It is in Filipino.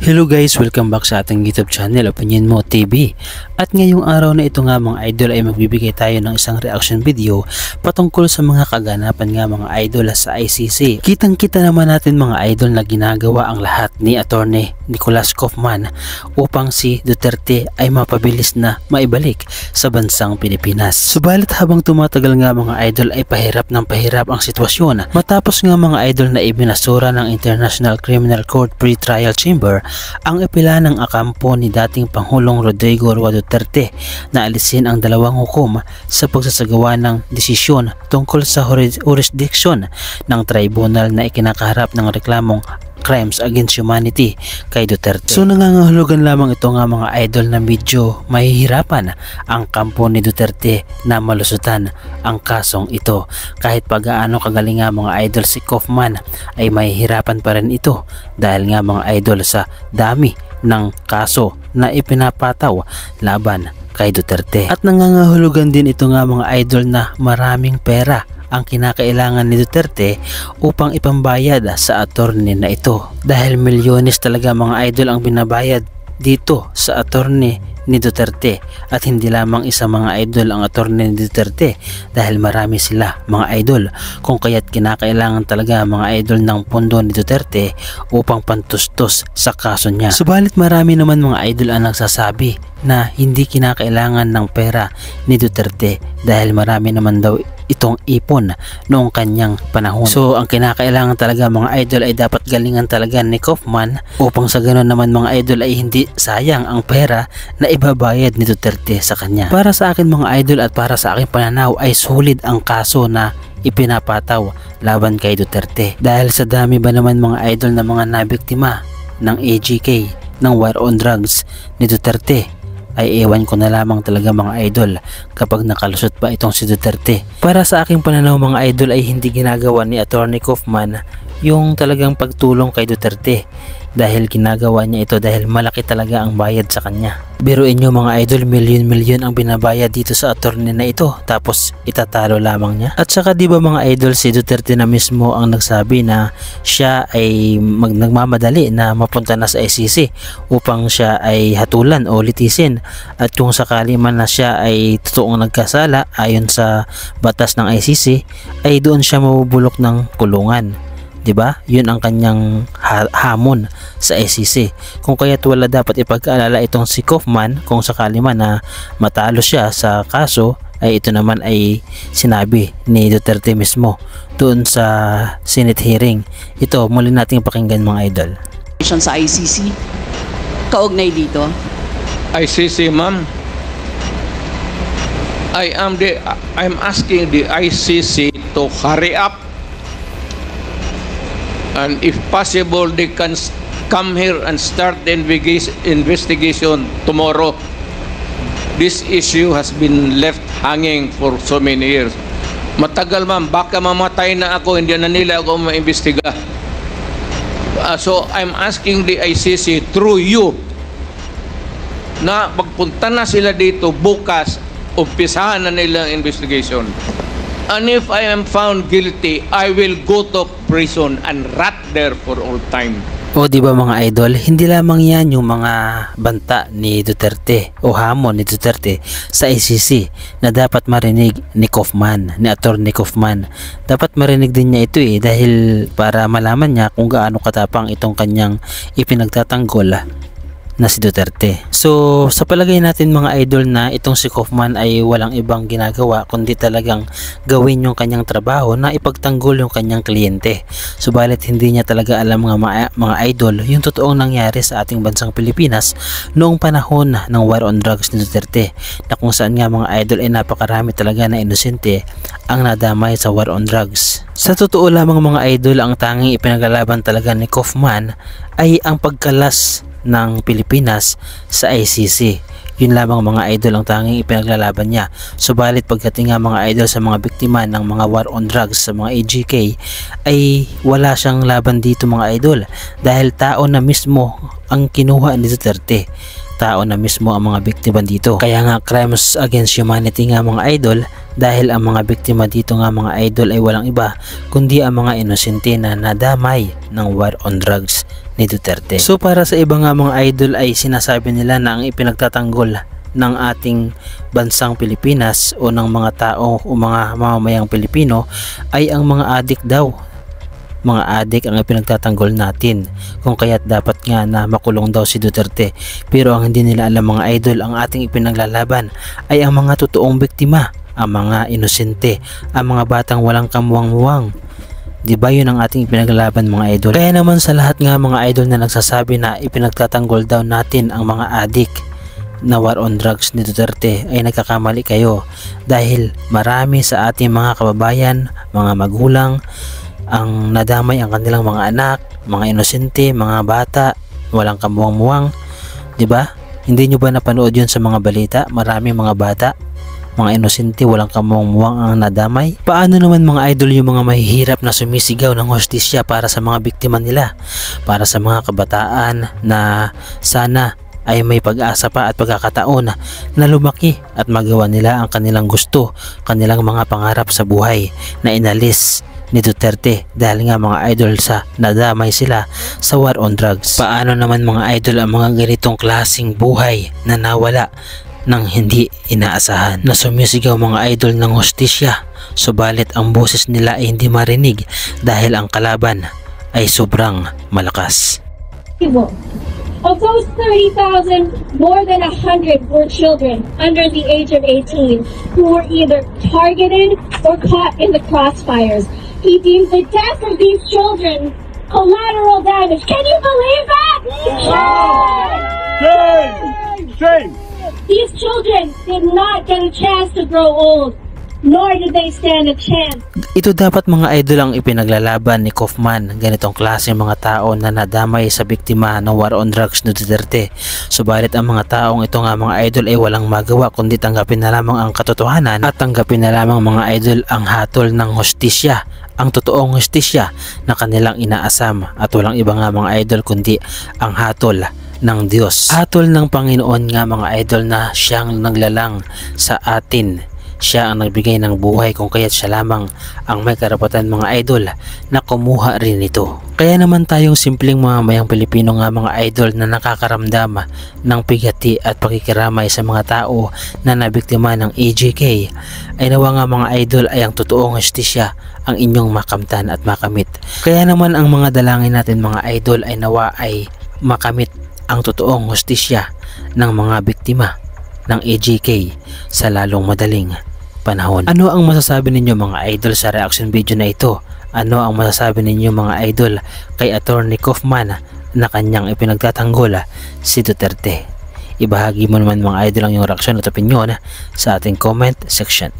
Hello guys, welcome back sa ating YouTube channel, Opinion Mo TV. At ngayong araw na ito nga mga idol ay magbibigay tayo ng isang reaction video patungkol sa mga kaganapan nga mga idol sa ICC. Kitang-kita naman natin mga idol na ginagawa ang lahat ni Attorney Nicolas Kaufman upang si Duterte ay mapabilis na maibalik sa bansang Pilipinas. Subalit habang tumatagal nga mga idol ay pahirap ng pahirap ang sitwasyon matapos nga mga idol na ibinasura ng International Criminal Court Pre-Trial Chamber ang ipila ng akampo ni dating Pangulong Rodrigo Roa Duterte na alisin ang dalawang hukom sa pagsasagawa ng desisyon tungkol sa jurisdiction ng tribunal na ikinakaharap ng reklamong crimes against humanity kay Duterte. So nangangahulugan lamang ito nga mga idol na medyo mahihirapan ang kampo ni Duterte na malusutan ang kasong ito. Kahit pag-aano kagaling nga mga idol si Kaufman ay mahihirapan pa rin ito dahil nga mga idol sa dami ng kaso na ipinapataw laban kay Duterte. At nangangahulugan din ito nga mga idol na maraming pera ang kinakailangan ni Duterte upang ipambayad sa attorney na ito. Dahil milyones talaga mga idol ang binabayad dito sa attorney ni Duterte at hindi lamang isa mga idol ang attorney ni Duterte dahil marami sila mga idol kung kaya't kinakailangan talaga mga idol ng pondo ni Duterte upang pantustos sa kaso niya. Subalit marami naman mga idol ang nagsasabi na hindi kinakailangan ng pera ni Duterte dahil marami naman daw itong ipon noong kanyang panahon. So ang kinakailangan talaga mga idol ay dapat galingan talaga ni Kaufman upang sa ganoon naman mga idol ay hindi sayang ang pera na ibabayad ni Duterte sa kanya. Para sa akin mga idol at para sa aking pananaw ay solid ang kaso na ipinapataw laban kay Duterte. Dahil sa dami ba naman mga idol na mga nabiktima ng AGK ng war on drugs ni Duterte ay ewan ko na lamang talaga mga idol kapag nakalusot pa itong si Duterte. Para sa aking pananaw mga idol ay hindi ginagawa ni Attorney Kaufman yung talagang pagtulong kay Duterte dahil ginagawa niya ito dahil malaki talaga ang bayad sa kanya. Biruin nyo mga idol, milyon-milyon ang binabayad dito sa attorney na ito tapos itatalo lamang niya. At saka di ba mga idol si Duterte na mismo ang nagsabi na siya ay nagmamadali na mapunta na sa ICC upang siya ay hatulan o litisin at kung sakali man na siya ay totoong nagkasala ayon sa batas ng ICC ay doon siya mabubulok ng kulungan. Diba? Yun ang kanyang hamon sa ICC. Kung kaya't wala dapat ipag-alala itong si Kaufman kung sakali man na matalo siya sa kaso ay ito naman ay sinabi ni Duterte mismo doon sa Senate hearing. Ito muli nating pakinggan mga idol. Sa ICC kaugnay dito. ICC ma'am, I'm asking the ICC to hurry up. And if possible, they can come here and start the investigation tomorrow. This issue has been left hanging for so many years. Matagal ma'am, baka mamatay na ako, hindi na nila ako maimbestiga. So I'm asking the ICC through you na magpunta na sila dito bukas, umpisahan na nila ang investigation. And if I am found guilty, I will go to prison and rot there for all time. O di ba mga idol, hindi lamang yan yung mga banta ni Duterte o hamon ni Duterte sa ICC na dapat marinig ni Kaufman, ni Attorney Kaufman. Dapat marinig din niya ito dahil para malaman niya kung gaano katapang itong kanyang ipinagtatanggol na si Duterte. So sa palagay natin mga idol na itong si Kaufman ay walang ibang ginagawa kundi talagang gawin yung kanyang trabaho na ipagtanggol yung kanyang kliyente. Subalit hindi niya talaga alam mga idol yung totoong nangyari sa ating bansang Pilipinas noong panahon ng war on drugs ni Duterte na kung saan nga mga idol ay napakarami talaga na inosente ang nadamay sa war on drugs. Sa totoo lamang mga idol, ang tanging ipinaglalaban talaga ni Kaufman ay ang pagkalas ng Pilipinas sa ICC. Yun lamang mga idol ang tanging ipinaglalaban niya. Subalit pagdating nga mga idol sa mga biktima ng mga war on drugs sa mga AGK ay wala siyang laban dito mga idol dahil tao na mismo ang kinuha ni Duterte. Tao na mismo ang mga biktima dito. Kaya nga crimes against humanity nga mga idol, dahil ang mga biktima dito nga mga idol ay walang iba kundi ang mga inosente na nadamay ng war on drugs ni Duterte. So para sa iba nga mga idol ay sinasabi nila na ang ipinagtatanggol ng ating bansang Pilipinas o ng mga tao o mga mamamayang Pilipino ay ang mga adik daw. Mga adik ang ipinagtatanggol natin, kung kaya't dapat nga na makulong daw si Duterte. Pero ang hindi nila alam mga idol, ang ating ipinaglalaban ay ang mga totoong biktima, ang mga inosente, ang mga batang walang kamuwang-muwang. Diba yun ang ating ipinaglalaban mga idol? Kaya naman sa lahat nga mga idol na nagsasabi na ipinagtatanggol daw natin ang mga adik na war on drugs ni Duterte ay nagkakamali kayo, dahil marami sa ating mga kababayan, mga magulang ang nadamay ang kanilang mga anak, mga inosente, mga bata, walang kamuwang-muwang, 'di ba? Hindi nyo ba napanood 'yun sa mga balita? Maraming mga bata, mga inosente, walang kamuwang-muwang ang nadamay. Paano naman mga idol yung mga mahihirap na sumisigaw ng hustisya para sa mga biktima nila, para sa mga kabataan na sana ay may pag-asa pa at pagkakataon na lumaki at magawa nila ang kanilang gusto, kanilang mga pangarap sa buhay na inalis ni Duterte dahil nga mga idol sa nadamay sila sa war on drugs. Paano naman mga idol ang mga ganitong klaseng buhay na nawala ng hindi inaasahan, na sumisigaw mga idol ng hustisya, subalit ang boses nila ay hindi marinig dahil ang kalaban ay sobrang malakas. Of those 30,000, more than 100 were children under the age of 18 who were either targeted or caught in the crossfires. He deemed the death of these children collateral damage. Can you believe that? Shame! These children did not get a chance to grow old, nor did they stand a chance. Ito dapat mga idol ang ipinaglalaban ni Kaufman, ganitong klase mga tao na nadamay sa biktima ng war on drugs ni Duterte. Subalit ang mga taong ito nga mga idol ay walang magawa kundi tanggapin na lamang ang katotohanan at tanggapin na lamang mga idol ang hatol ng hustisya, ang totoong hustisya na kanilang inaasam, at walang iba nga mga idol kundi ang hatol ng Diyos. Hatol ng Panginoon nga mga idol na siyang naglalang sa atin. Siya ang nagbigay ng buhay, kung kaya't siya lamang ang may karapatan mga idol na kumuha rin ito. Kaya naman tayong simpleng mga mayang Pilipino nga mga idol na nakakaramdam ng pigati at pakikiramay sa mga tao na nabiktima ng AJK, ay nawa nga mga idol ay ang totoong hustisya ang inyong makamtan at makamit. Kaya naman ang mga dalangin natin mga idol ay nawa ay makamit ang totoong hustisya ng mga biktima ng AJK sa lalong madaling panahon. Ano ang masasabi ninyo mga idol sa reaction video na ito? Ano ang masasabi ninyo mga idol kay Attorney Kaufman na kanyang ipinagtatanggol si Duterte? Ibahagi mo naman mga idol ang iyong reaksyon at opinyon sa ating comment section.